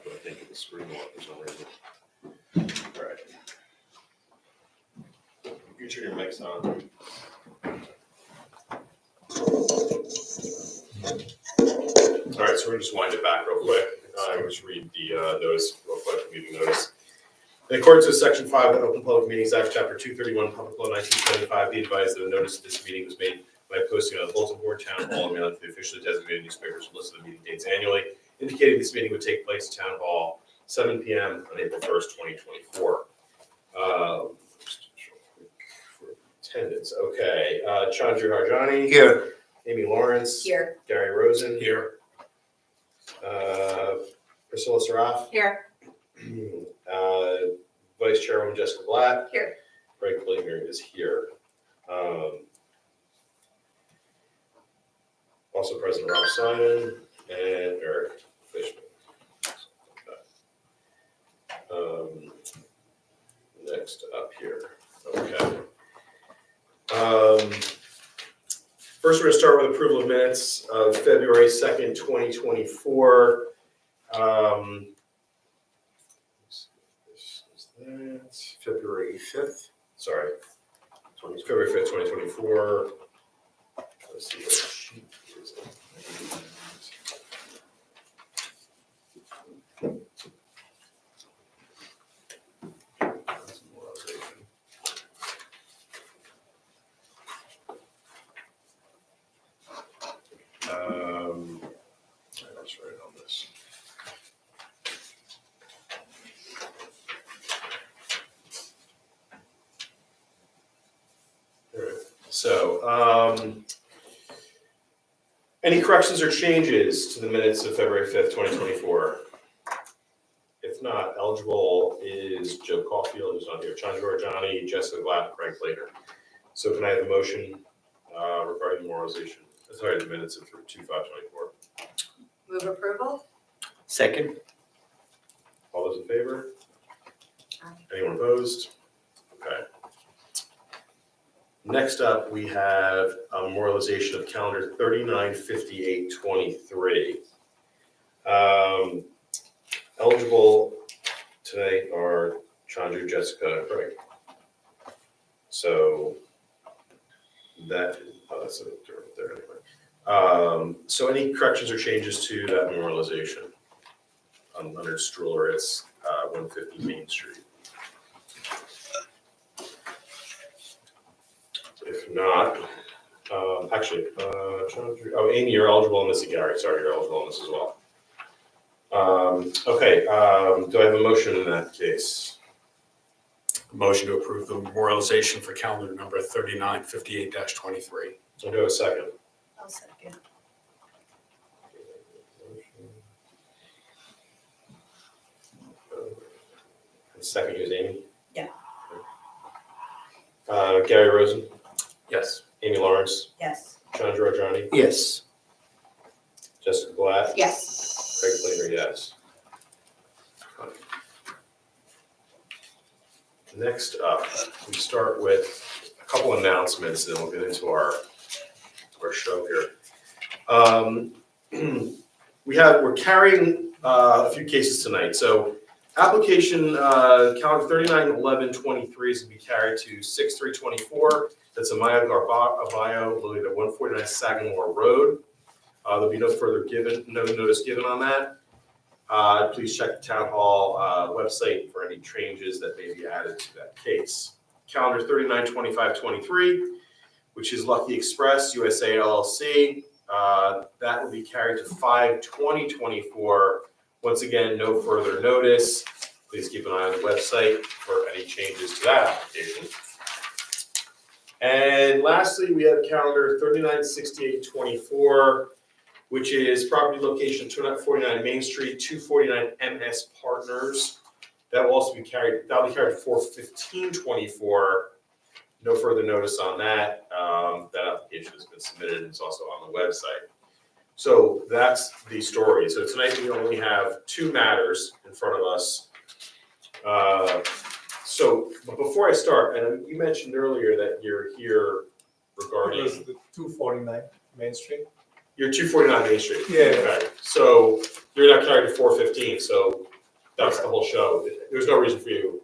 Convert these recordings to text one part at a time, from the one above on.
but I think it was screen lock for some reason. All right. You turn your mics on. All right, so we're gonna just wind it back real quick. I'm just read the notice real quick, meeting notice. In accordance with Section 5 of the Open Public Meetings Act, Chapter 231, Public Law 1975, be advised that a notice of this meeting was made by posting on the bulletin board, town hall, and mailing to the officially designated newspapers who list the meeting dates annually, indicating this meeting would take place at Town Hall, 7 p.m. on April 1st, 2024. For attendance, okay. Chandru Harjani. Here. Amy Lawrence. Here. Gary Rosen. Here. Priscilla Saraf. Here. Vice Chairwoman Jessica Blatt. Here. Greg Blaker is here. Also present Rob Simon and Eric Fishman. Next up here. Okay. First, we're going to start with approval of minutes of February 2nd, 2024. That's February 5th. Sorry. February 5th, 2024. Let's see what sheet is it. That's right on this. All right. So, any corrections or changes to the minutes of February 5th, 2024? If not, eligible is Joe Caulfield, who's on here, Chandru Harjani, Jessica Blatt, Craig Blader. So can I have a motion regarding the memorialization? Sorry, the minutes of 2/5/24. Move approval? Second. All those in favor? Aye. Anyone opposed? Okay. Next up, we have a memorialization of calendar 395823. Eligible today are Chandru, Jessica, and Craig. So that, that's it there anyway. So any corrections or changes to that memorialization? On Leonard Struller, it's 150 Main Street. If not, Chandru, oh, Amy, you're eligible on this, and Gary, sorry, you're eligible on this as well. Okay, do I have a motion in that case? Motion to approve the memorialization for calendar number 3958-23. I'll do a second. I'll second. Second is Amy? Yeah. Gary Rosen, Yes. Amy Lawrence, Yes. Chandru Harjani, Yes. Jessica Blatt, Yes. Craig Blader, yes. Next up, we start with a couple announcements, then we'll get into our show here. We're carrying a few cases tonight. So application calendar 391123 is going to be carried to 6324. That's a Maya Garbayo located at 149 Sagamore Road. There'll be no notice given on that. Please check the town hall website for any changes that may be added to that case. Calendar 392523, which is Lucky Express USA LLC. That will be carried to 5/20/24. Once again, no further notice. Please keep an eye on the website for any changes to that application. And lastly, we have calendar 396824, which is property location 249 Main Street, 249 MS Partners. That will also be carried, that'll be carried to 4/15/24. No further notice on that. That application has been submitted and it's also on the website. So that's the story. So tonight we only have two matters in front of us. But before I start, and you mentioned earlier that you're here regarding. It was the 249 Main Street. You're 249 Main Street. Yeah. Okay. So you're not carried to 415. So That's the whole show. There's no reason for you.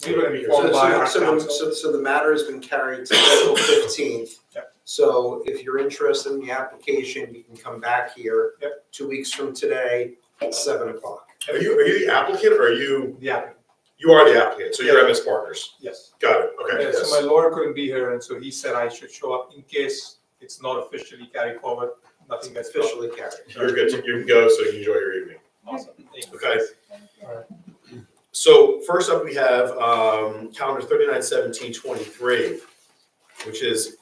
We were to be here. informed by our So council. the matter has been carried to April 15th. Yep. So if you're interested in the application, you can come back here. Yep. 2 weeks from today at 7 o'clock. Are you the applicant or are you, The applicant, you are the applicant, so you're MS Partners? yes. Got it, okay. Yeah, so my lawyer couldn't be here, and so he said I should show up in case it's not officially carried forward, nothing gets done. Officially carried. You're good, you can go, so you can enjoy your evening. Awesome. Thank you. Okay. Alright. So first up, we have calendar 39/17/23, which is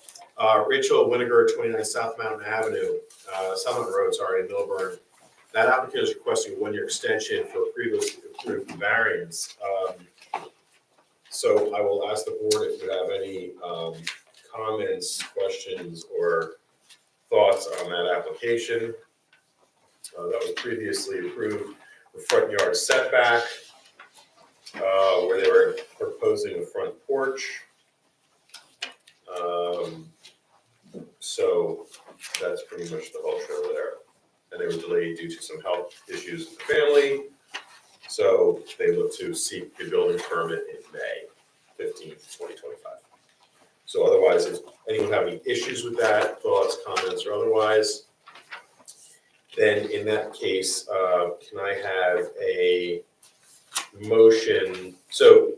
Rachel Winiger, 29 South Mountain Avenue, South Mountain Road, sorry, in Millburn. That applicant is requesting a one-year extension for a previously approved variance. So I will ask the board if you have any comments, questions, or thoughts on that application. That was previously approved, the front yard setback, where they were proposing a front porch. So that's pretty much the whole show there. And they were delayed due to some health issues with the family. So they look to seek a building permit in May 15th, 2025. So otherwise, if anyone have any issues with that, thoughts, comments, or otherwise, then in that case, can I have a motion? So,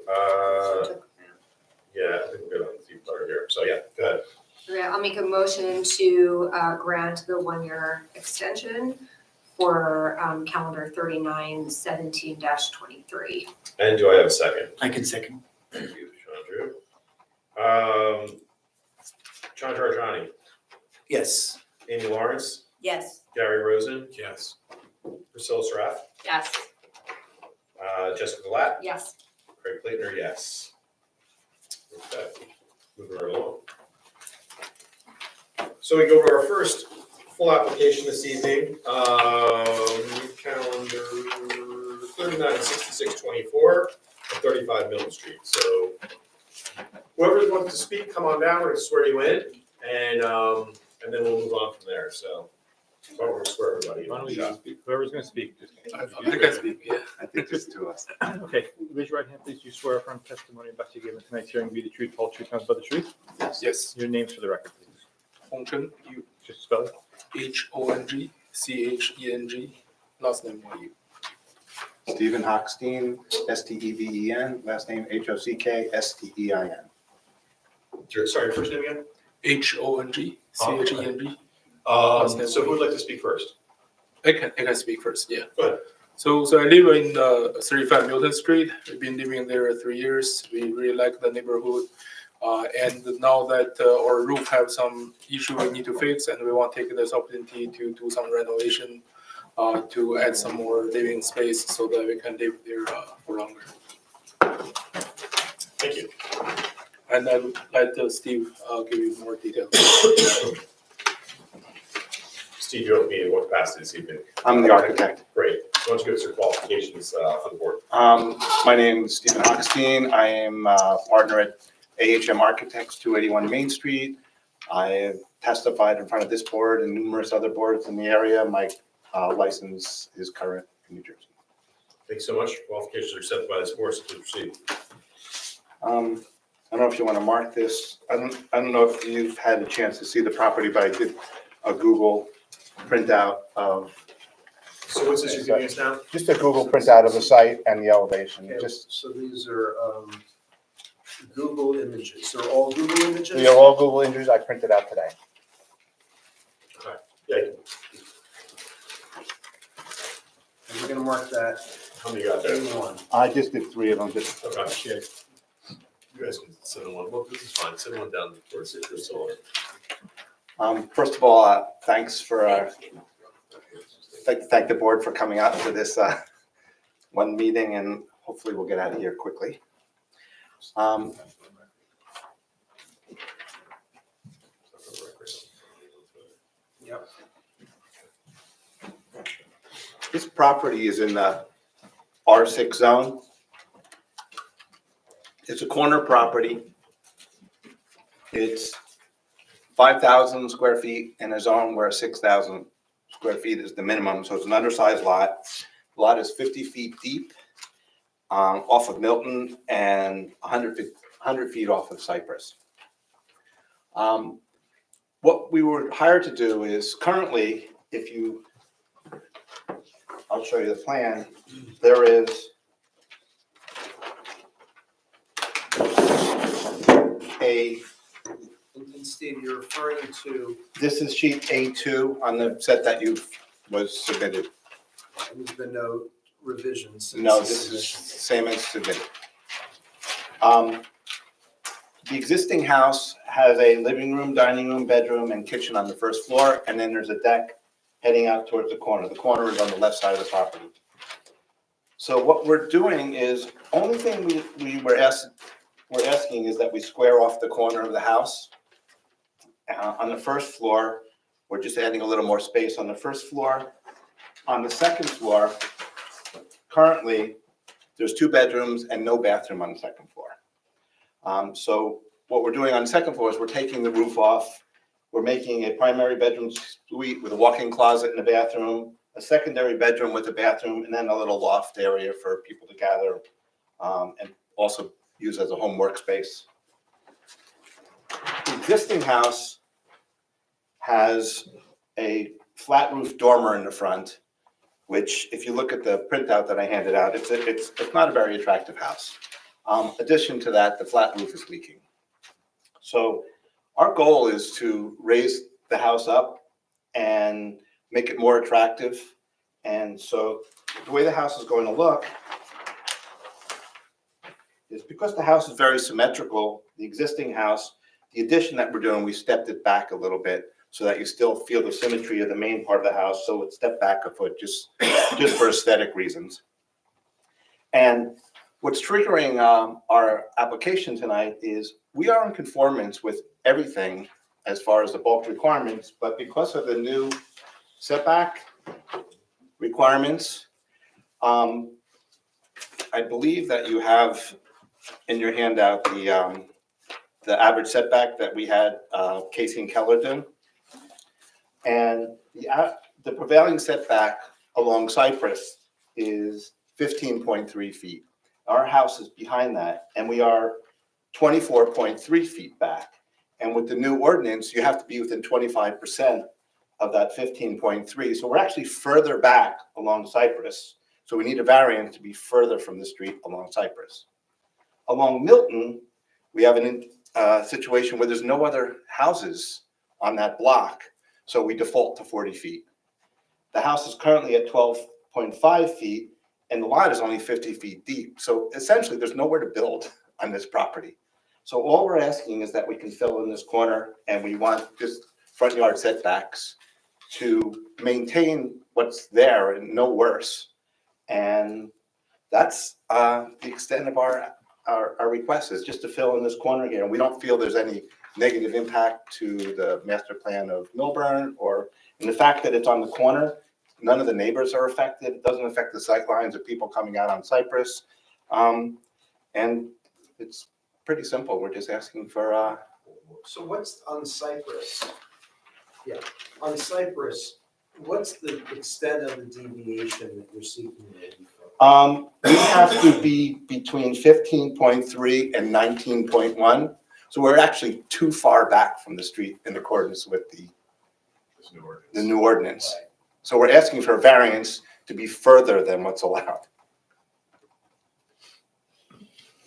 yeah, I think we're good on the deep part here. So yeah, go ahead. Okay, I'll make a motion to grant the one-year extension for calendar 39/17/23. And do I have a second? I can second. Thank you, Chandru. Chandra Rajani, Yes. Amy Lawrence, Yes. Gary Rosen, Yes. Priscilla Strath, Yes. Jessica Glatt, Yes. Craig Plaitner, yes. Okay, moving right along. So we go to our first full application this evening, calendar 39/66/24, 35 Milton Street. So whoever wants to speak, come on down, we're gonna swear you in, and then we'll move on from there, so. Why don't we swear everybody in? Why don't we just speak? Whoever's gonna speak, just. I think I speak, yeah. I think just to us. Okay, raise your right hand, please. You swear affirm testimony about you given tonight's hearing be the truth, whole truth, nothing but the truth. Yes. Your names for the record, please. Hongchen, Yu, Just spell it. HONG, last name Yu. Stephen Hockstein, Steven, last name Hockstein. Sorry, first name again? HONG. So who would like to speak first? I can speak first, yeah. Go ahead. So I live in 35 Milton Street. We've been living there 3 years. We really like the neighborhood. And now that our roof have some issue we need to fix, and we want to take this opportunity to do some renovation to add some more living space so that we can live there for longer. Thank you. And then let Steve give you more details. Steve, you're with me in what capacity this evening? I'm the architect. Great. Why don't you give us your qualifications for the board? My name is Stephen Hockstein. I am a partner at AHM Architects, 281 Main Street. I have testified in front of this board and numerous other boards in the area. My license is current in New Jersey. Thanks so much. Qualifications are accepted by this board, so please proceed. I don't know if you want to mark this. I don't know if you've had a chance to see the property, but I did a Google printout of, So what's this you're giving us now? just a Google printout of the site and the elevation. Just, So these are Google images. They're all Google images? they're all Google images I printed out today. Yeah, And we're gonna mark that how many you got there? A1. I just did 3 of them, just Okay. You guys can sit in one. Well, this is fine. Sit in one down towards it. First of all, thanks for, thank the board for coming out to this one meeting, and hopefully we'll get out of here quickly. Yep. This property is in the R6 zone. It's a corner property. It's 5,000 square feet in a zone where 6,000 square feet is the minimum, so it's an undersized lot. The lot is 50 feet deep off of Milton and 100 feet off of Cypress. What we were hired to do is currently, I'll show you the plan, there is And Steve, you're referring to, this is sheet A2 on the set that was submitted. there's been no revisions. since No, the this is submission. same as submitted. The existing house has a living room, dining room, bedroom, and kitchen on the first floor, and then there's a deck heading out towards the corner. The corner is on the left side of the property. So what we're doing is, only thing we're asking is that we square off the corner of the house. On the first floor, we're just adding a little more space on the first floor. On the second floor, currently, there's 2 bedrooms and no bathroom on the second floor. So what we're doing on the second floor is we're taking the roof off. We're making a primary bedroom suite with a walk-in closet and a bathroom, a secondary bedroom with a bathroom, and then a little loft area for people to gather and also use as a home workspace. The existing house has a flat roof dormer in the front, which, if you look at the printout that I handed out, it's not a very attractive house. Addition to that, the flat roof is leaking. So our goal is to raise the house up and make it more attractive. And so the way the house is going to look is, because the house is very symmetrical, the existing house, the addition that we're doing, we stepped it back a little bit so that you still feel the symmetry of the main part of the house. So it stepped back a foot just for aesthetic reasons. And what's triggering our application tonight is we are in conformance with everything as far as the bulk requirements, but because of the new setback requirements, I believe that you have in your handout the average setback that we had Casey and Keller do. And the prevailing setback along Cypress is 15.3 feet. Our house is behind that, and we are 24.3 feet back. And with the new ordinance, you have to be within 25% of that 15.3. So we're actually further back along Cypress. So we need a variance to be further from the street along Cypress. Along Milton, we have a situation where there's no other houses on that block, so we default to 40 feet. The house is currently at 12.5 feet, and the lot is only 50 feet deep. So essentially, there's nowhere to build on this property. So all we're asking is that we can fill in this corner, and we want just front yard setbacks to maintain what's there and no worse. And that's the extent of our request, is just to fill in this corner here. And we don't feel there's any negative impact to the master plan of Milburn, or in the fact that it's on the corner. None of the neighbors are affected. It doesn't affect the sight lines of people coming out on Cypress. And it's pretty simple. We're just asking for, So what's on Cypress? Yeah, on Cypress, what's the extent of the deviation that you're seeking relief from? we have to be between 15.3 and 19.1. So we're actually too far back from the street in accordance with the new ordinance. Right. So we're asking for a variance to be further than what's allowed.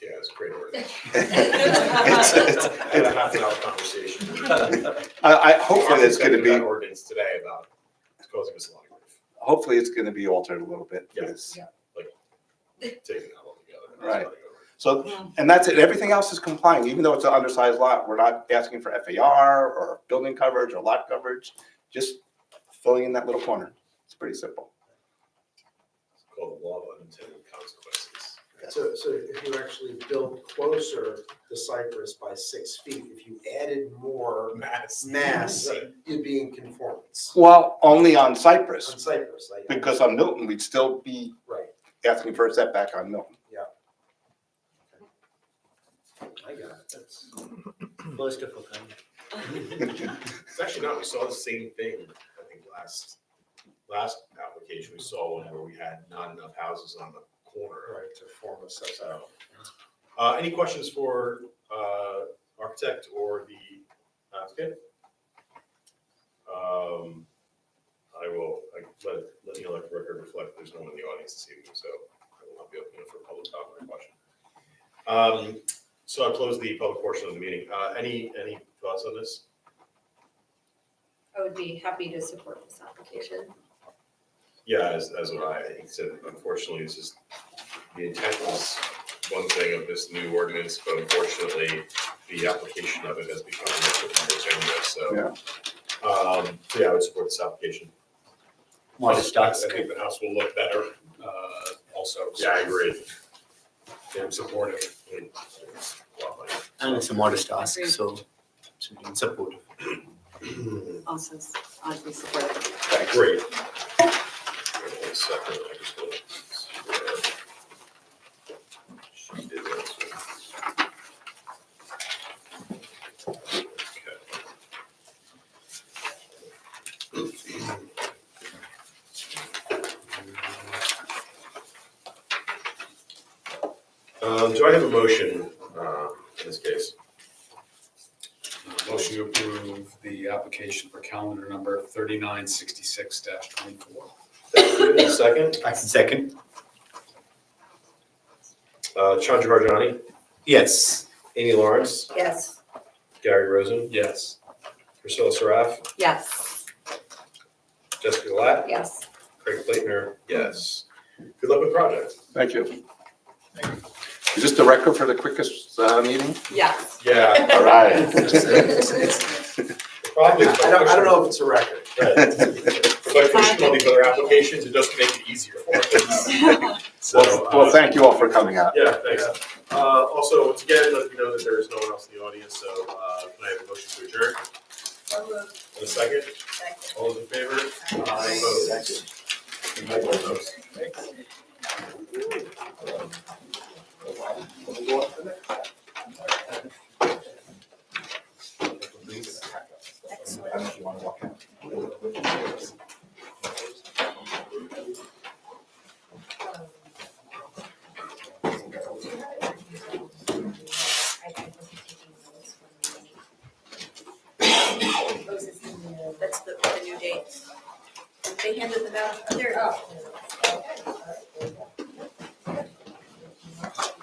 Yeah, it's a great order. It's- I had a half an hour conversation. Hopefully it's going to That be, ordinance today about it's causing us a lot of grief. hopefully it's going to be altered a little bit. Yeah. Yes. Taking that all together. That's Right. what I go over. So, and that's it. Everything else is complying, even though it's an undersized lot. We're not asking for FAR or building coverage or lot coverage, just filling in that little corner. It's pretty simple. It's called the law of unintended consequences. So if you actually build closer to Cypress by 6 feet, if you added more mass, Right. you'd be in conformance. Well, only on On Cypress, Cypress, because on Milton, we'd still be right, asking for a setback on Milton. I got it, that's. Most difficult. It's actually not, we saw the same thing, I think, last application, we saw one where we had not enough houses on the corner. Right, to form So, any questions for architect or the applicant? I will let you know, let the record reflect, there's no one in the audience this evening, so I will not be opening it for public comment or question. So I'll close the public portion of the meeting. Any thoughts on this? I would be happy to support this application. Yeah, as what I said, unfortunately, it's just, the intent was one thing of this new ordinance, but unfortunately, the application of it has become a bit more tenuous, so. So yeah, I would support this application. Modest dusk. I think the house will look better, also. Yeah, I agree. I'm supportive. And it's a modest task, Agreed. so in support. Also, honestly support it. Great. One second, I just want to. She did that, so. Do I have a motion in this case? Motion to approve the application for calendar number 3966-24. A second, I second. Chandra Rajani, Yes. Amy Lawrence, Yes. Gary Rosen, Yes. Priscilla Saraf, Yes. Jessica Glatt, Yes. Craig Plaitner, yes. Good luck with the project. Thank you. Is this the record for the quickest meeting? Yes. Yeah. All right. Probably. I don't know if it's a record. Right. But pushing all these other applications, it does make it easier for us. So, Well, thank you all for coming out. yeah, thanks. Also, once again, let me know that there is no one else in the audience, so can I have a motion to adjourn? In a second? All those in favor? Aye. Thank you. That's the new date. They handed them out. There.